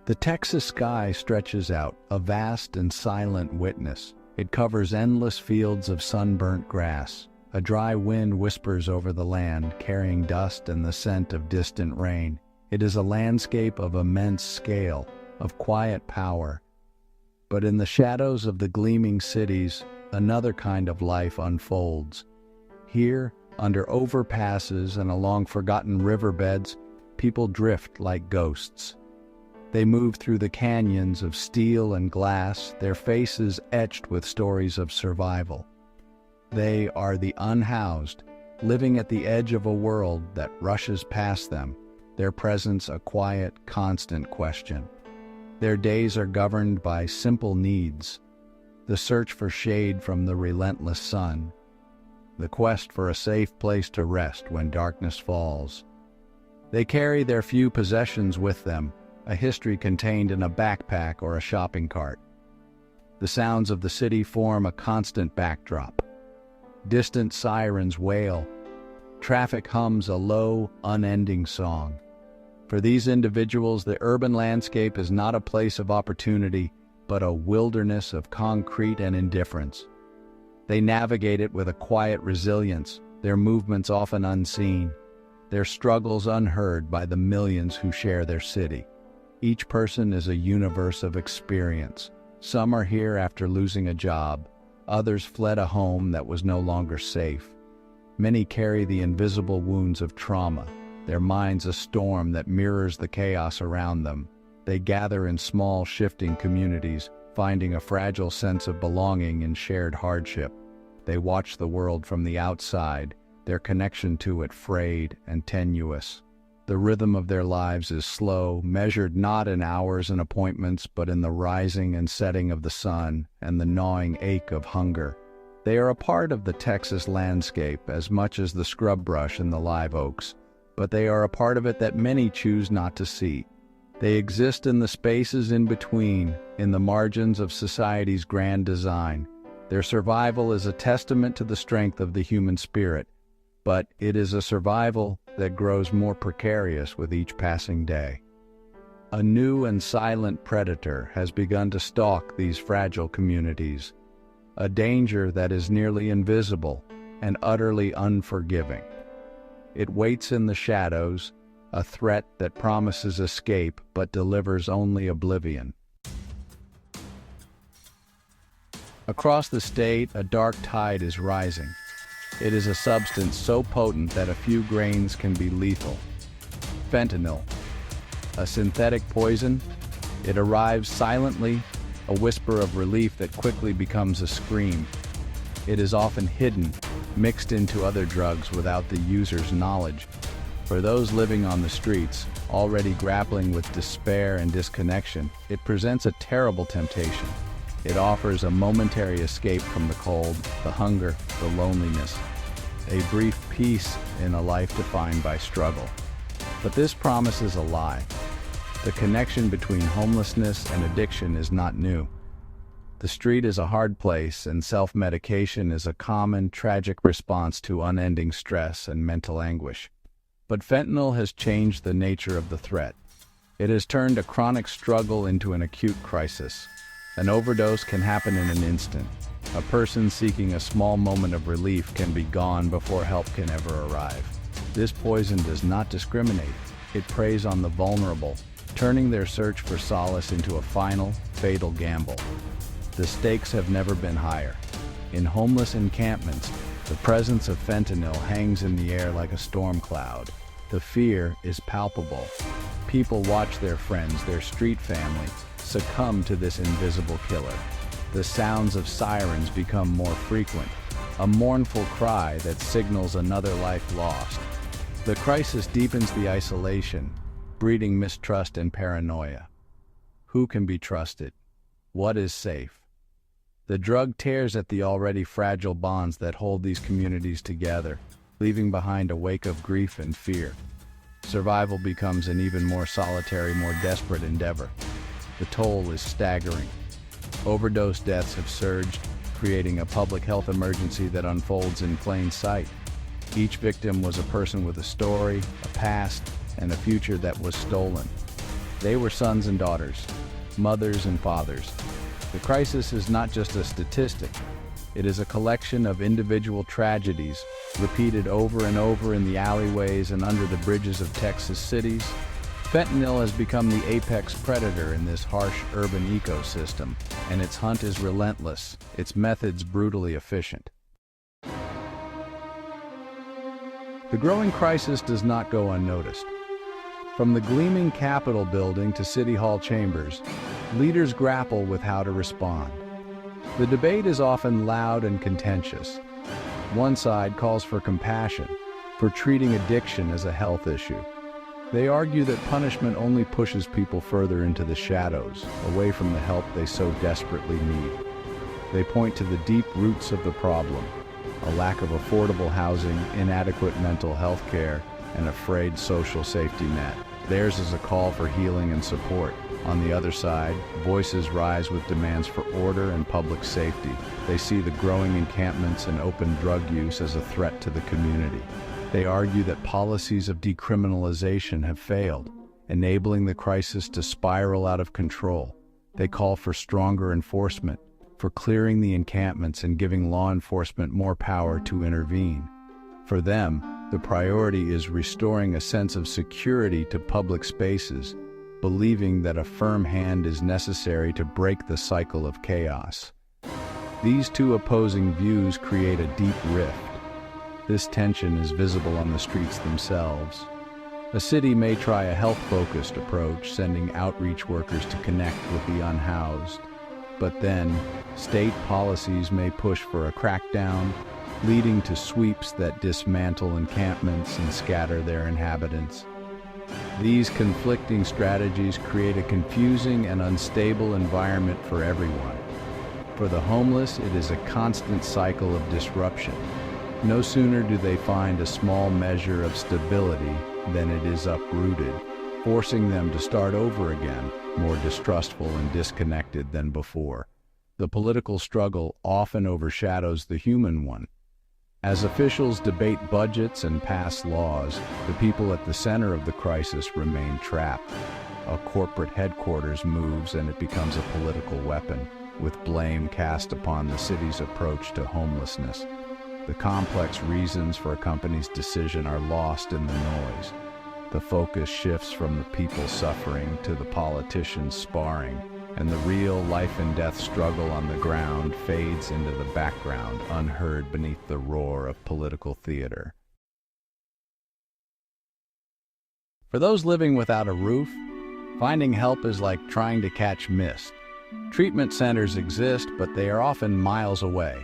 The Texas sky stretches out, a vast and silent witness. It covers endless fields of sunburnt grass. A dry wind whispers over the land, carrying dust and the scent of distant rain. It is a landscape of immense scale, of quiet power. But in the shadows of the gleaming cities, another kind of life unfolds. Here, under overpasses and along forgotten riverbeds, people drift like ghosts. They move through the canyons of steel and glass, their faces etched with stories of survival. They are the unhoused, living at the edge of a world that rushes past them, their presence a quiet, constant question. Their days are governed by simple needs: the search for shade from the relentless sun, the quest for a safe place to rest when darkness falls. They carry their few possessions with them, a history contained in a backpack or a shopping cart. The sounds of the city form a constant backdrop. Distant sirens wail. Traffic hums a low, unending song. For these individuals, the urban landscape is not a place of opportunity, but a wilderness of concrete and indifference. They navigate it with a quiet resilience, their movements often unseen, their struggles unheard by the millions who share their city. Each person is a universe of experience. Some are here after losing a job. Others fled a home that was no longer safe. Many carry the invisible wounds of trauma, their minds a storm that mirrors the chaos around them. They gather in small, shifting communities, finding a fragile sense of belonging in shared hardship. They watch the world from the outside, their connection to it frayed and tenuous. The rhythm of their lives is slow, measured not in hours and appointments, but in the rising and setting of the sun and the gnawing ache of hunger. They are a part of the Texas landscape as much as the scrub brush and the live oaks, but they are a part of it that many choose not to see. They exist in the spaces in between, in the margins of society's grand design. Their survival is a testament to the strength of the human spirit, but it is a survival that grows more precarious with each passing day. A new and silent predator has begun to stalk these fragile communities, a danger that is nearly invisible and utterly unforgiving. It waits in the shadows, a threat that promises escape but delivers only oblivion. Across the state, a dark tide is rising. It is a substance so potent that a few grains can be lethal. Fentanyl, a synthetic poison. It arrives silently, a whisper of relief that quickly becomes a scream. It is often hidden, mixed into other drugs without the user's knowledge. For those living on the streets, already grappling with despair and disconnection, it presents a terrible temptation. It offers a momentary escape from the cold, the hunger, the loneliness, a brief peace in a life defined by struggle. But this promise is a lie. The connection between homelessness and addiction is not new. The street is a hard place, and self-medication is a common, tragic response to unending stress and mental anguish. But fentanyl has changed the nature of the threat. It has turned a chronic struggle into an acute crisis. An overdose can happen in an instant. A person seeking a small moment of relief can be gone before help can ever arrive. This poison does not discriminate. It preys on the vulnerable, turning their search for solace into a final, fatal gamble. The stakes have never been higher. In homeless encampments, the presence of fentanyl hangs in the air like a storm cloud. The fear is palpable. People watch their friends, their street family, succumb to this invisible killer. The sounds of sirens become more frequent, a mournful cry that signals another life lost. The crisis deepens the isolation, breeding mistrust and paranoia. Who can be trusted? What is safe? The drug tears at the already fragile bonds that hold these communities together, leaving behind a wake of grief and fear. Survival becomes an even more solitary, more desperate endeavor. The toll is staggering. Overdose deaths have surged, creating a public health emergency that unfolds in plain sight. Each victim was a person with a story, a past, and a future that was stolen. They were sons and daughters, mothers and fathers. The crisis is not just a statistic. It is a collection of individual tragedies repeated over and over in the alleyways and under the bridges of Texas cities. Fentanyl has become the apex predator in this harsh urban ecosystem, and its hunt is relentless, its methods brutally efficient. The growing crisis does not go unnoticed. From the gleaming Capitol building to City Hall chambers, leaders grapple with how to respond. The debate is often loud and contentious. One side calls for compassion, for treating addiction as a health issue. They argue that punishment only pushes people further into the shadows, away from the help they so desperately need. They point to the deep roots of the problem: a lack of affordable housing, inadequate mental health care, and a frayed social safety net. Theirs is a call for healing and support. On the other side, voices rise with demands for order and public safety. They see the growing encampments and open drug use as a threat to the community. They argue that policies of decriminalization have failed, enabling the crisis to spiral out of control. They call for stronger enforcement, for clearing the encampments and giving law enforcement more power to intervene. For them, the priority is restoring a sense of security to public spaces, believing that a firm hand is necessary to break the cycle of chaos. These two opposing views create a deep rift. This tension is visible on the streets themselves. A city may try a health-focused approach, sending outreach workers to connect with the unhoused. But then, state policies may push for a crackdown, leading to sweeps that dismantle encampments and scatter their inhabitants. These conflicting strategies create a confusing and unstable environment for everyone. For the homeless, it is a constant cycle of disruption. No sooner do they find a small measure of stability than it is uprooted, forcing them to start over again, more distrustful and disconnected than before. The political struggle often overshadows the human one. As officials debate budgets and pass laws, the people at the center of the crisis remain trapped. A corporate headquarters moves and it becomes a political weapon, with blame cast upon the city's approach to homelessness. The complex reasons for a company's decision are lost in the noise. The focus shifts from the people suffering to the politicians sparring, and the real life-and-death struggle on the ground fades into the background, unheard beneath the roar of political theater. For those living without a roof, finding help is like trying to catch mist. Treatment centers exist, but they are often miles away.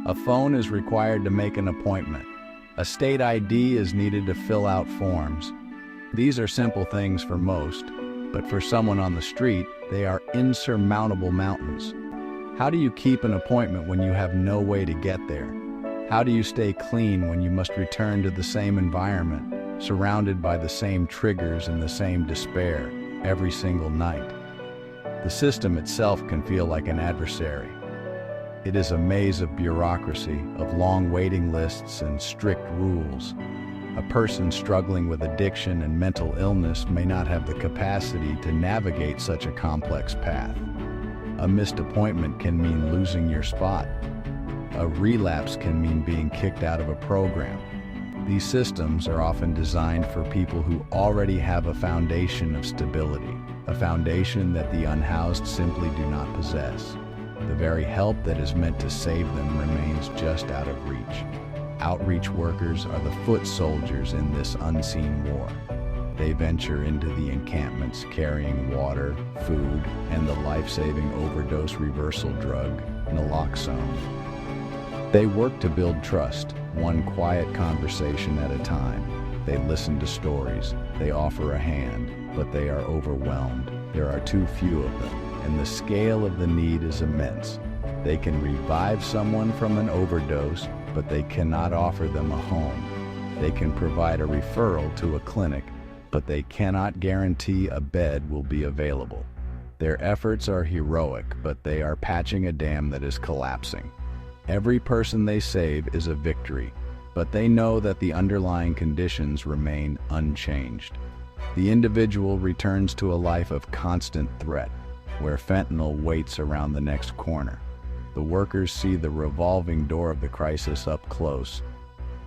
A phone is required to make an appointment. A state ID is needed to fill out forms. These are simple things for most, but for someone on the street, they are insurmountable mountains. How do you keep an appointment when you have no way to get there? How do you stay clean when you must return to the same environment, surrounded by the same triggers and the same despair, every single night? The system itself can feel like an adversary. It is a maze of bureaucracy, of long waiting lists and strict rules. A person struggling with addiction and mental illness may not have the capacity to navigate such a complex path. A missed appointment can mean losing your spot. A relapse can mean being kicked out of a program. These systems are often designed for people who already have a foundation of stability, a foundation that the unhoused simply do not possess. The very help that is meant to save them remains just out of reach. Outreach workers are the foot soldiers in this unseen war. They venture into the encampments carrying water, food, and the life-saving overdose reversal drug, naloxone. They work to build trust, one quiet conversation at a time. They listen to stories, they offer a hand, but they are overwhelmed. There are too few of them, and the scale of the need is immense. They can revive someone from an overdose, but they cannot offer them a home. They can provide a referral to a clinic, but they cannot guarantee a bed will be available. Their efforts are heroic, but they are patching a dam that is collapsing. Every person they save is a victory, but they know that the underlying conditions remain unchanged. The individual returns to a life of constant threat, where fentanyl waits around the next corner. The workers see the revolving door of the crisis up close.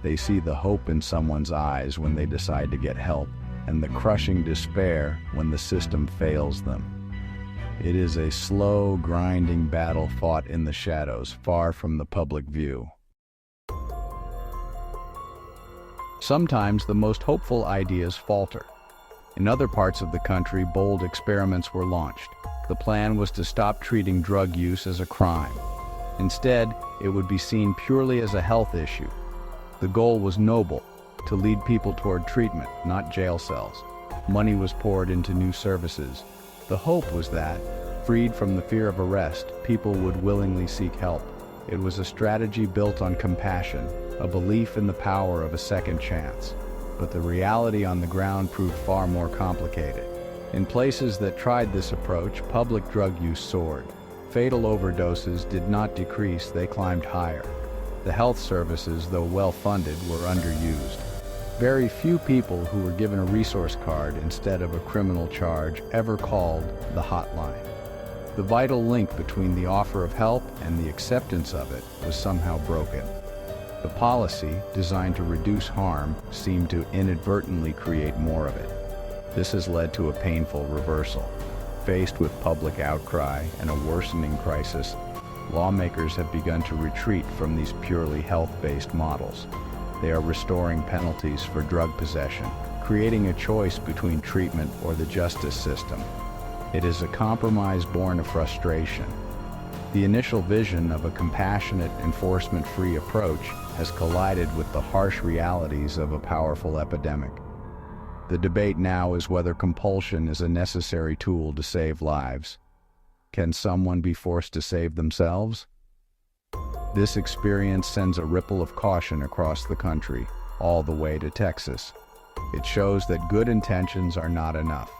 They see the hope in someone's eyes when they decide to get help, and the crushing despair when the system fails them. It is a slow, grinding battle fought in the shadows, far from the public view. Sometimes the most hopeful ideas falter. In other parts of the country, bold experiments were launched. The plan was to stop treating drug use as a crime. Instead, it would be seen purely as a health issue. The goal was noble, to lead people toward treatment, not jail cells. Money was poured into new services. The hope was that, freed from the fear of arrest, people would willingly seek help. It was a strategy built on compassion, a belief in the power of a second chance. But the reality on the ground proved far more complicated. In places that tried this approach, public drug use soared. Fatal overdoses did not decrease, they climbed higher. The health services, though well-funded, were underused. Very few people who were given a resource card instead of a criminal charge ever called the hotline. The vital link between the offer of help and the acceptance of it was somehow broken. The policy, designed to reduce harm, seemed to inadvertently create more of it. This has led to a painful reversal. Faced with public outcry and a worsening crisis, lawmakers have begun to retreat from these purely health-based models. They are restoring penalties for drug possession, creating a choice between treatment or the justice system. It is a compromise born of frustration. The initial vision of a compassionate, enforcement-free approach has collided with the harsh realities of a powerful epidemic. The debate now is whether compulsion is a necessary tool to save lives. Can someone be forced to save themselves? This experience sends a ripple of caution across the country, all the way to Texas. It shows that good intentions are not enough.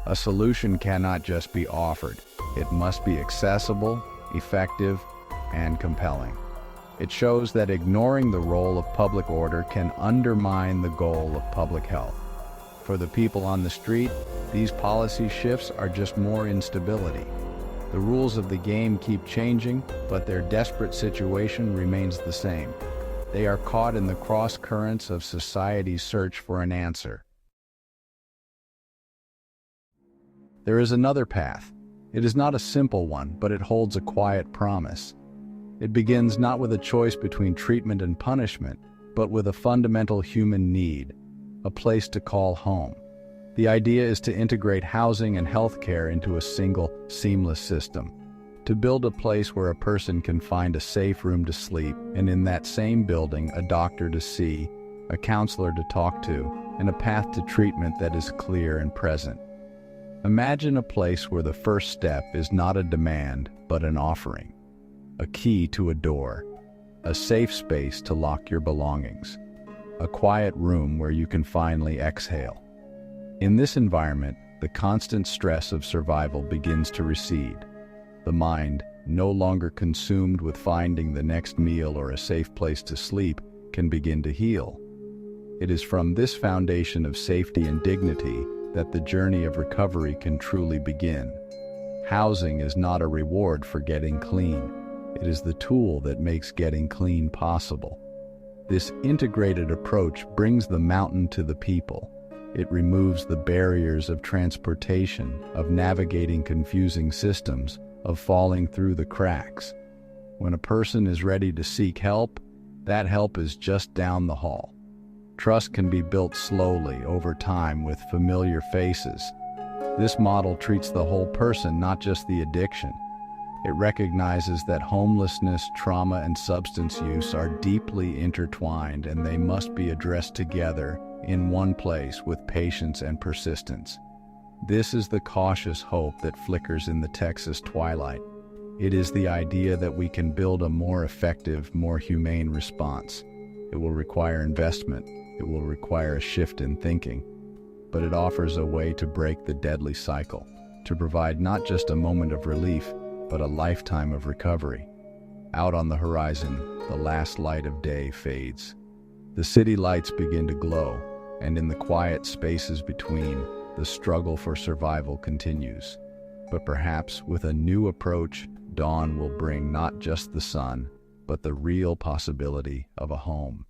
A solution cannot just be offered. It must be accessible, effective, and compelling. It shows that ignoring the role of public order can undermine the goal of public health. For the people on the street, these policy shifts are just more instability. The rules of the game keep changing, but their desperate situation remains the same. They are caught in the cross currents of society's search for an answer. There is another path. It is not a simple one, but it holds a quiet promise. It begins not with a choice between treatment and punishment, but with a fundamental human need, a place to call home. The idea is to integrate housing and healthcare into a single, seamless system, to build a place where a person can find a safe room to sleep, and in that same building, a doctor to see, a counselor to talk to, and a path to treatment that is clear and present. Imagine a place where the first step is not a demand, but an offering, a key to a door, a safe space to lock your belongings, a quiet room where you can finally exhale. In this environment, the constant stress of survival begins to recede. The mind, no longer consumed with finding the next meal or a safe place to sleep, can begin to heal. It is from this foundation of safety and dignity that the journey of recovery can truly begin. Housing is not a reward for getting clean. It is the tool that makes getting clean possible. This integrated approach brings the mountain to the people. It removes the barriers of transportation, of navigating confusing systems, of falling through the cracks. When a person is ready to seek help, that help is just down the hall. Trust can be built slowly over time with familiar faces. This model treats the whole person, not just the addiction. It recognizes that homelessness, trauma, and substance use are deeply intertwined, and they must be addressed together in one place with patience and persistence. This is the cautious hope that flickers in the Texas twilight. It is the idea that we can build a more effective, more humane response. It will require investment. It will require a shift in thinking. But it offers a way to break the deadly cycle, to provide not just a moment of relief, but a lifetime of recovery. Out on the horizon, the last light of day fades. The city lights begin to glow. And in the quiet spaces between, the struggle for survival continues. But perhaps with a new approach, dawn will bring not just the sun, but the real possibility of a home.